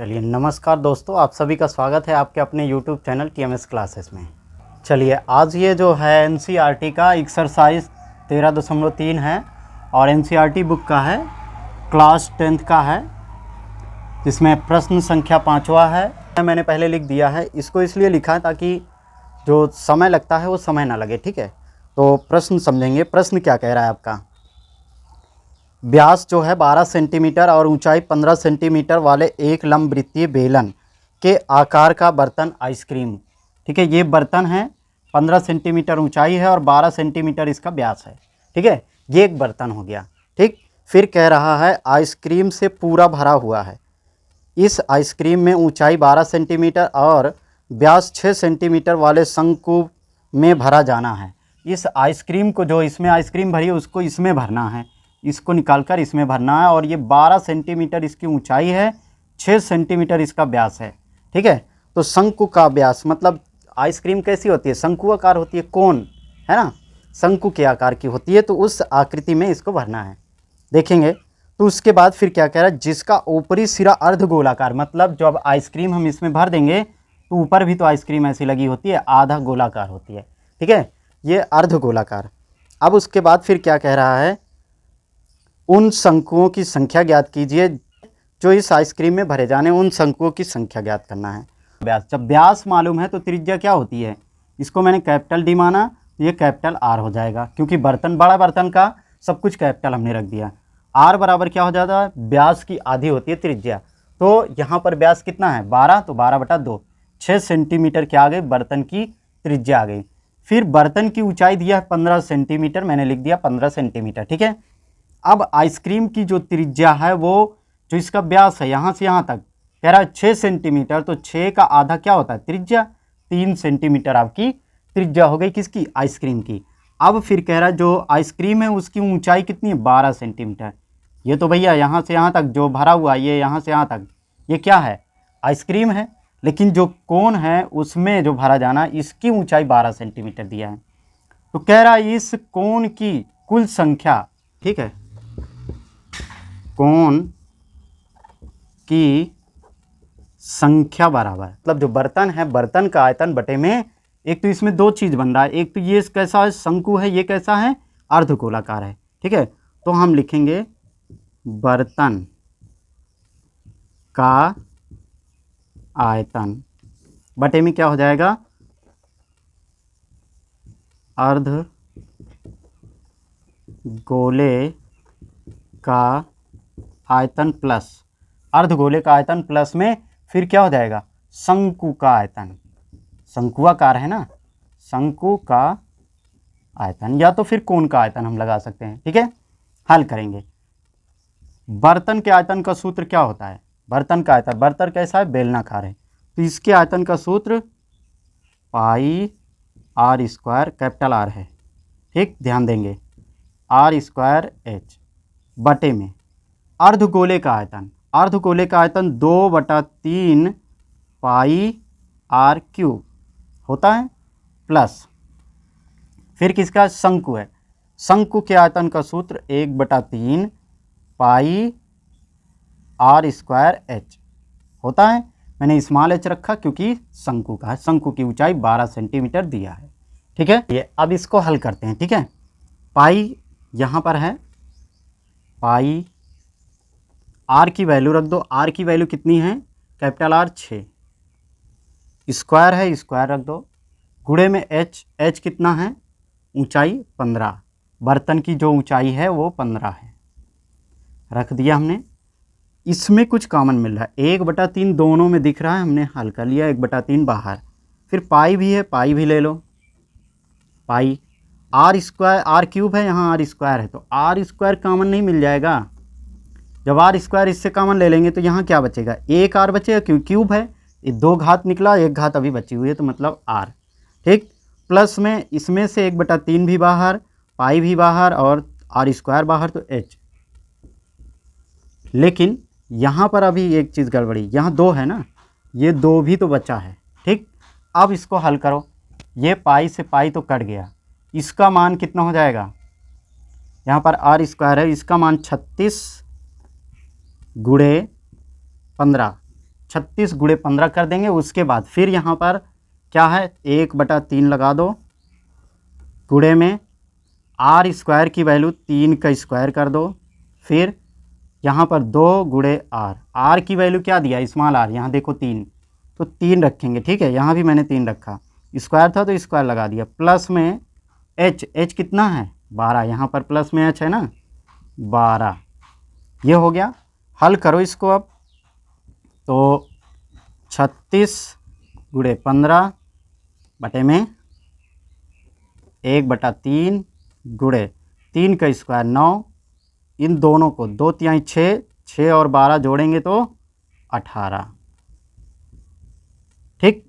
चलिए नमस्कार दोस्तों, आप सभी का स्वागत है आपके अपने YouTube चैनल TMS क्लासेस में। चलिए आज ये जो है NCERT का एक्सरसाइज 13.3 है और NCERT बुक का है, क्लास 10th का है, जिसमें प्रश्न संख्या 5वां है। मैंने पहले लिख दिया है, इसको इसलिए लिखा है ताकि जो समय लगता है वो समय ना लगे, ठीक है। तो प्रश्न समझेंगे। प्रश्न क्या कह रहा है आपका, व्यास जो है 12 सेंटीमीटर और ऊंचाई 15 सेंटीमीटर वाले एक लंबवृत्तीय बेलन के आकार का बर्तन आइसक्रीम, ठीक है। ये बर्तन है, 15 सेंटीमीटर ऊंचाई है और 12 सेंटीमीटर इसका व्यास है, ठीक है। ये एक बर्तन हो गया, ठीक। फिर कह रहा है आइसक्रीम से पूरा भरा हुआ है। इस आइसक्रीम में ऊंचाई 12 सेंटीमीटर और व्यास 6 सेंटीमीटर वाले शंकु में भरा जाना है। इस आइसक्रीम को, जो इसमें आइसक्रीम भरी है उसको इसमें भरना है, इसको निकालकर इसमें भरना है। और ये 12 सेंटीमीटर इसकी ऊंचाई है, 6 सेंटीमीटर इसका व्यास है, ठीक है। तो शंकु का व्यास मतलब आइसक्रीम कैसी होती है, शंकु आकार होती है, कोन है ना, शंकु के आकार की होती है। तो उस आकृति में इसको भरना है, देखेंगे। तो उसके बाद फिर क्या कह रहा है, जिसका ऊपरी सिरा अर्ध गोलाकार, मतलब जब आइसक्रीम हम इसमें भर देंगे तो ऊपर भी तो आइसक्रीम ऐसी लगी होती है, आधा गोलाकार होती है, ठीक है। ये अर्ध गोलाकार। अब उसके बाद फिर क्या कह रहा है, उन शंकुओं की संख्या ज्ञात कीजिए जो इस आइसक्रीम में भरे जाने, उन शंकुओं की संख्या ज्ञात करना है। व्यास, जब व्यास मालूम है तो त्रिज्या क्या होती है, इसको मैंने कैपिटल डी माना तो ये कैपिटल आर हो जाएगा, क्योंकि बर्तन बड़ा, बर्तन का सब कुछ कैपिटल हमने रख दिया। आर बराबर क्या हो जाता है, व्यास की आधी होती है त्रिज्या। तो यहाँ पर व्यास कितना है 12, तो 12/2, 6 सेंटीमीटर क्या आ गई, बर्तन की त्रिज्या आ गई। फिर बर्तन की ऊंचाई दिया है 15 सेंटीमीटर, मैंने लिख दिया 15 सेंटीमीटर, ठीक है। अब आइसक्रीम की जो त्रिज्या है, वो जो इसका व्यास है यहाँ से यहाँ तक कह रहा है 6 सेंटीमीटर, तो 6 का आधा क्या होता है त्रिज्या, 3 सेंटीमीटर आपकी त्रिज्या हो गई किसकी, आइसक्रीम की। अब फिर कह रहा है जो आइसक्रीम है उसकी ऊंचाई कितनी है, 12 सेंटीमीटर। ये तो भैया यहाँ से यहाँ तक जो भरा हुआ, ये यहाँ से यहाँ तक, ये क्या है, आइसक्रीम है। लेकिन जो कोन है उसमें जो भरा जाना, इसकी ऊंचाई 12 सेंटीमीटर दिया है। तो कह रहा है इस कोन की कुल संख्या, ठीक है, कोण की संख्या बराबर, मतलब जो बर्तन है, बर्तन का आयतन बटे में, एक तो इसमें दो चीज बन रहा है, एक तो ये कैसा है शंकु है, ये कैसा है अर्धगोलाकार है, ठीक है। तो हम लिखेंगे बर्तन का आयतन बटे में क्या हो जाएगा, अर्धगोले का आयतन प्लस, अर्धगोले का आयतन प्लस में फिर क्या हो जाएगा, शंकु का आयतन, शंकुआकार है ना, शंकु का आयतन, या तो फिर कोण का आयतन हम लगा सकते हैं, ठीक है। हल करेंगे। बर्तन के आयतन का सूत्र क्या होता है, बर्तन का आयतन, बर्तन कैसा है, बेलनाकार है, तो इसके आयतन का सूत्र पाई आर स्क्वायर, कैपिटल आर है, ठीक, ध्यान देंगे, आर स्क्वायर एच बटे में अर्धगोले का आयतन, अर्धगोले का आयतन 2/3 पाई आर क्यूब होता है, प्लस फिर किसका, शंकु है, शंकु के आयतन का सूत्र 1/3 पाई आर स्क्वायर एच होता है। मैंने स्मॉल एच रखा क्योंकि शंकु का है, शंकु की ऊंचाई 12 सेंटीमीटर दिया है, ठीक है। ये अब इसको हल करते हैं, ठीक है। पाई यहाँ पर है, पाई आर की वैल्यू रख दो, आर की वैल्यू कितनी है, कैपिटल आर 6, स्क्वायर है, स्क्वायर रख दो, गुणे में एच, एच कितना है, ऊंचाई 15, बर्तन की जो ऊंचाई है वो 15 है, रख दिया हमने। इसमें कुछ कॉमन मिल रहा है, 1/3 दोनों में दिख रहा है, हमने हल कर लिया, 1/3 बाहर। फिर पाई भी है, पाई भी ले लो, पाई आर स्क्वायर, आर क्यूब है, यहाँ आर स्क्वायर है, तो आर स्क्वायर कॉमन नहीं मिल जाएगा, जब आर स्क्वायर इससे कॉमन ले लेंगे तो यहाँ क्या बचेगा, एक आर बचेगा, क्योंकि क्यूब है, ये 2 घात निकला, 1 घात अभी बची हुई है, तो मतलब आर, ठीक। प्लस में इसमें से 1/3 भी बाहर, पाई भी बाहर और आर स्क्वायर बाहर, तो एच। लेकिन यहाँ पर अभी एक चीज़ गड़बड़ी, यहाँ 2 है ना, ये 2 भी तो बचा है, ठीक। अब इसको हल करो, ये पाई से पाई तो कट गया, इसका मान कितना हो जाएगा, यहाँ पर आर स्क्वायर है, इसका मान 36 गुणे 15, 36 गुणे 15 कर देंगे। उसके बाद फिर यहाँ पर क्या है, 1/3 लगा दो, गुणे में आर स्क्वायर की वैल्यू 3 का स्क्वायर कर दो। फिर यहाँ पर 2 गुणे आर, आर की वैल्यू क्या दिया, स्मॉल आर, यहाँ देखो 3, तो 3 रखेंगे। ठीक है, यहाँ भी मैंने 3 रखा, स्क्वायर था तो स्क्वायर लगा दिया। प्लस में एच, एच कितना है 12, यहाँ पर प्लस में एच है ना 12, ये हो गया। हल करो इसको अब, तो 36 गुणे 15 बटे में 1/3 गुणे 3 का स्क्वायर 9, इन दोनों को 2 तिहाई 6, 6 और 12 जोड़ेंगे तो 18। ठीक,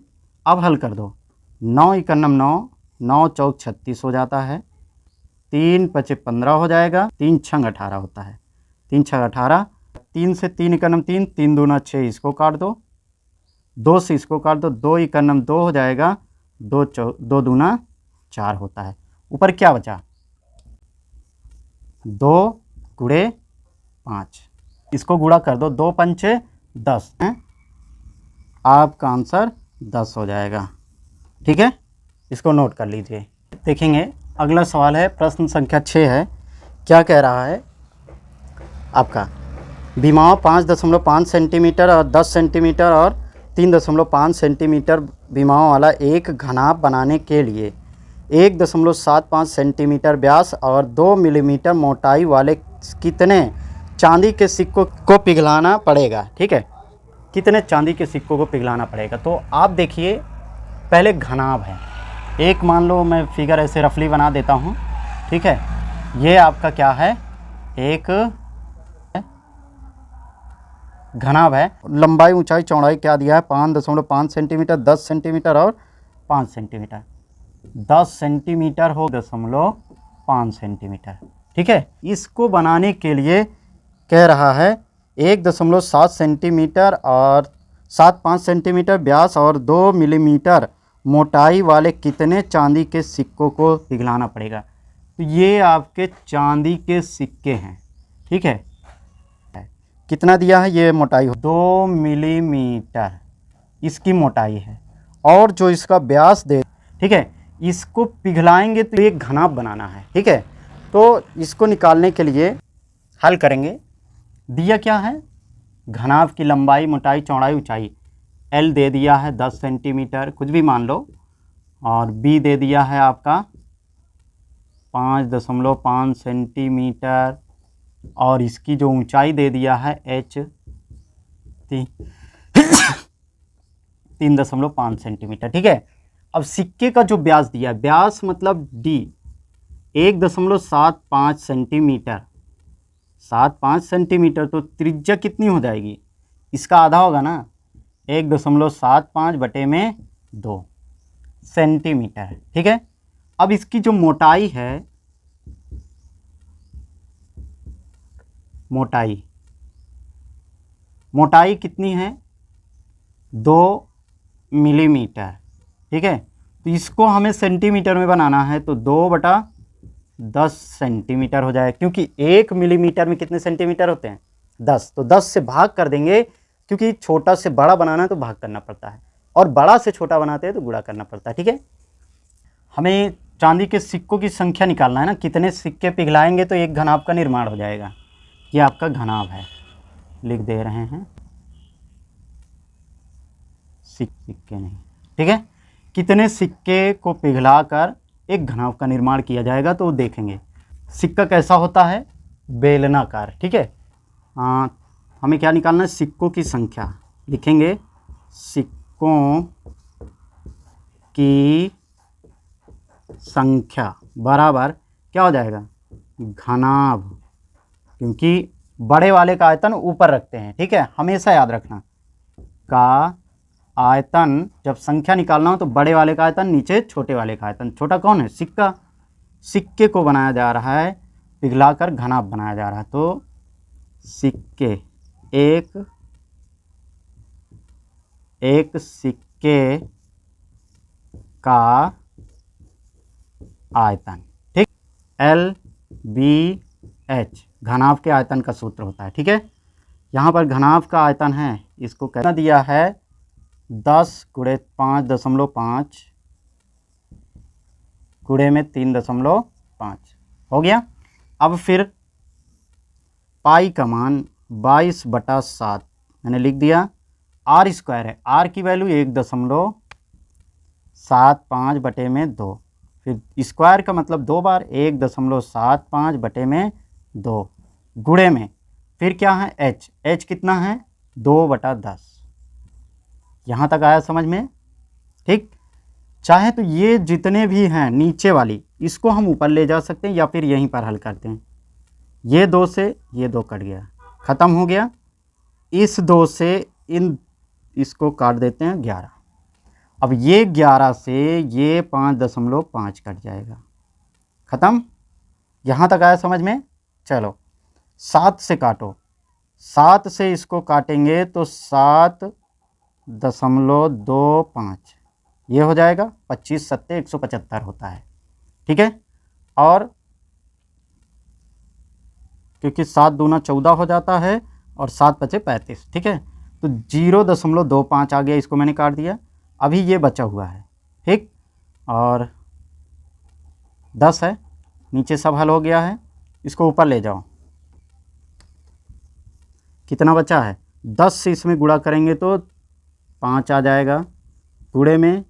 अब हल कर दो, 9 एकन्नम 9, 9 चौक 36 हो जाता है, 3 पचे 15 हो जाएगा, 3 छंग 18 होता है, 3 छंग 18, 3 से 3 एकन्नम 3, 3 दूना 6, इसको काट दो, 2 से इसको काट दो, 2 एकन्नम 2 हो जाएगा, 2 दूना 4 होता है। ऊपर क्या बचा, 2 गुणे 5, इसको गुणा कर दो, 2 पंचे 10 है, आपका आंसर 10 हो जाएगा। ठीक है, इसको नोट कर लीजिए। देखेंगे अगला सवाल है, प्रश्न संख्या 6 है। क्या कह रहा है आपका, विमाओं 5.5 सेंटीमीटर और 10 सेंटीमीटर और 3.5 सेंटीमीटर विमाओं वाला एक घनाभ बनाने के लिए 1.75 सेंटीमीटर व्यास और 2 मिलीमीटर मोटाई वाले कितने चांदी के सिक्कों को पिघलाना पड़ेगा। ठीक है, कितने चांदी के सिक्कों को पिघलाना पड़ेगा। तो आप देखिए, पहले घनाभ है, एक मान लो मैं फिगर ऐसे रफली बना देता हूँ। ठीक है, ये आपका क्या है, एक घनाभ है। लंबाई ऊंचाई चौड़ाई क्या दिया है, 5.5 सेंटीमीटर, 10 सेंटीमीटर और 5 सेंटीमीटर। 10 सेंटीमीटर हो 5 सेंटीमीटर। ठीक है, इसको बनाने के लिए कह रहा है 1.7 सेंटीमीटर और 7.5 सेंटीमीटर व्यास और 2 मिलीमीटर मोटाई वाले कितने चांदी के सिक्कों को पिघलाना पड़ेगा। तो ये आपके चांदी के सिक्के हैं। ठीक है, कितना दिया है, ये मोटाई 2 मिलीमीटर इसकी मोटाई है, और जो इसका व्यास दे, ठीक है, इसको पिघलाएंगे तो एक घनाभ बनाना है। ठीक है, तो इसको निकालने के लिए हल करेंगे। दिया क्या है, घनाभ की लंबाई मोटाई चौड़ाई ऊंचाई, एल दे दिया है 10 सेंटीमीटर, कुछ भी मान लो, और बी दे दिया है आपका 5.5 सेंटीमीटर, और इसकी जो ऊंचाई दे दिया है एच 3.5 सेंटीमीटर। ठीक है, अब सिक्के का जो व्यास दिया है, व्यास मतलब डी 1.75 सेंटीमीटर, 7.5 सेंटीमीटर, तो त्रिज्या कितनी हो जाएगी, इसका आधा होगा ना, 1.75 बटे में 2 सेंटीमीटर। ठीक है, अब इसकी जो मोटाई है, मोटाई कितनी है, 2 मिलीमीटर। ठीक है, तो इसको हमें सेंटीमीटर में बनाना है, तो 2/10 सेंटीमीटर हो जाए, क्योंकि 1 मिलीमीटर में कितने सेंटीमीटर होते हैं, 10, तो 10 से भाग कर देंगे, क्योंकि छोटा से बड़ा बनाना है तो भाग करना पड़ता है, और बड़ा से छोटा बनाते हैं तो गुणा करना पड़ता है। ठीक है, हमें चांदी के सिक्कों की संख्या निकालना है ना, कितने सिक्के पिघलाएंगे तो एक घनाभ का निर्माण हो जाएगा। ये आपका घनाभ है, लिख दे रहे हैं, सिक्के नहीं। ठीक है, कितने सिक्के को पिघलाकर एक घनाभ का निर्माण किया जाएगा, तो देखेंगे सिक्का कैसा होता है, बेलनाकार। ठीक है, हमें क्या निकालना है, सिक्कों की संख्या, लिखेंगे सिक्कों की संख्या बराबर क्या हो जाएगा, घनाभ, क्योंकि बड़े वाले का आयतन ऊपर रखते हैं। ठीक है, हमेशा याद रखना, का आयतन जब संख्या निकालना हो तो बड़े वाले का आयतन नीचे छोटे वाले का आयतन, छोटा कौन है, सिक्का, सिक्के को बनाया जा रहा है, पिघलाकर घनाभ बनाया जा रहा है, तो सिक्के, एक सिक्के का आयतन। ठीक, LBH घनाभ के आयतन का सूत्र होता है। ठीक है, यहाँ पर घनाभ का आयतन है, इसको कितना दिया है 10 गुणे 5.5 गुणे में 3.5 हो गया। अब फिर पाई का मान 22/7 मैंने लिख दिया। आर स्क्वायर है, आर की वैल्यू 1.75 बटे में 2, फिर स्क्वायर का मतलब 2 बार 1.75 बटे में 2 गुणे में फिर क्या है एच, एच कितना है 2/10। यहाँ तक आया समझ में? ठीक। चाहे तो ये जितने भी हैं नीचे वाली इसको हम ऊपर ले जा सकते हैं या फिर यहीं पर हल करते हैं। ये 2 से ये 2 कट गया, ख़त्म हो गया। इस 2 से इसको काट देते हैं 11। अब ये 11 से ये 5.5 कट जाएगा, ख़त्म। यहाँ तक आया समझ में? चलो 7 से काटो, 7 से इसको काटेंगे तो 7.25 ये हो जाएगा। 25 सत्ते 175 होता है, ठीक है। और क्योंकि 7 दूना 14 हो जाता है और 7 बचे 35, ठीक है। तो 0.25 आ गया, इसको मैंने काट दिया। अभी ये बचा हुआ है, ठीक। और 10 है, नीचे सब हल हो गया है, इसको ऊपर ले जाओ। कितना बचा है 10 से इसमें गुणा करेंगे तो 5 आ जाएगा, गुणे में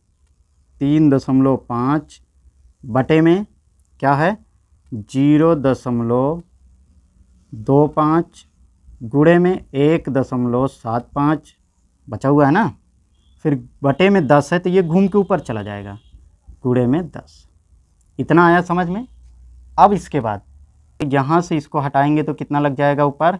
3.5 बटे में क्या है 0.25 गुणे में 1.75 बचा हुआ है ना। फिर बटे में 10 है तो ये घूम के ऊपर चला जाएगा, गुणे में 10। इतना आया समझ में? अब इसके बाद यहाँ से इसको हटाएंगे तो कितना लग जाएगा ऊपर,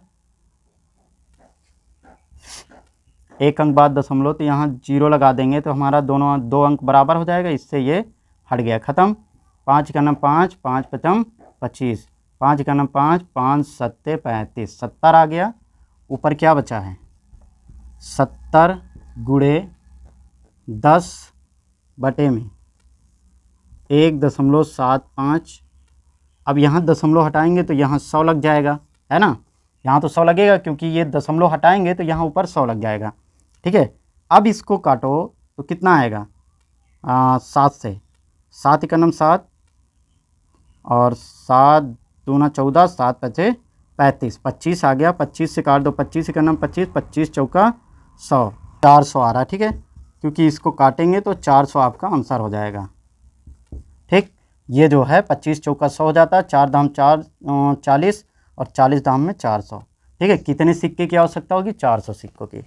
1 अंक बाद दशमलव, तो यहाँ 0 लगा देंगे तो हमारा दोनों 2 अंक बराबर हो जाएगा। इससे ये हट गया, ख़त्म। 5 का नम 5, 5 पचम 25, 5 का नम 5, 5 सत्ते 35, 70 आ गया। ऊपर क्या बचा है 70 गुणे 10 बटे में 1.75। अब यहाँ दशमलव हटाएंगे तो यहाँ 100 लग जाएगा, है ना। यहाँ तो 100 लगेगा क्योंकि ये दशमलव हटाएंगे तो यहाँ ऊपर 100 लग जाएगा, ठीक है। अब इसको काटो तो कितना आएगा 7 से, 7 का नम 7 और 7 दूना 14, 7 बचे 35, 25 आ गया। 25 से काट दो, 25 का नम 25, 25 चौका 100, 400 आ रहा, ठीक है। क्योंकि इसको काटेंगे तो 400 आपका आंसर हो जाएगा, ठीक। ये जो है 25 चौका 100 हो जाता है, 4 दाम 4 40 और 40 दाम में 400, ठीक है। कितने सिक्के की आवश्यकता होगी 400 सिक्कों की।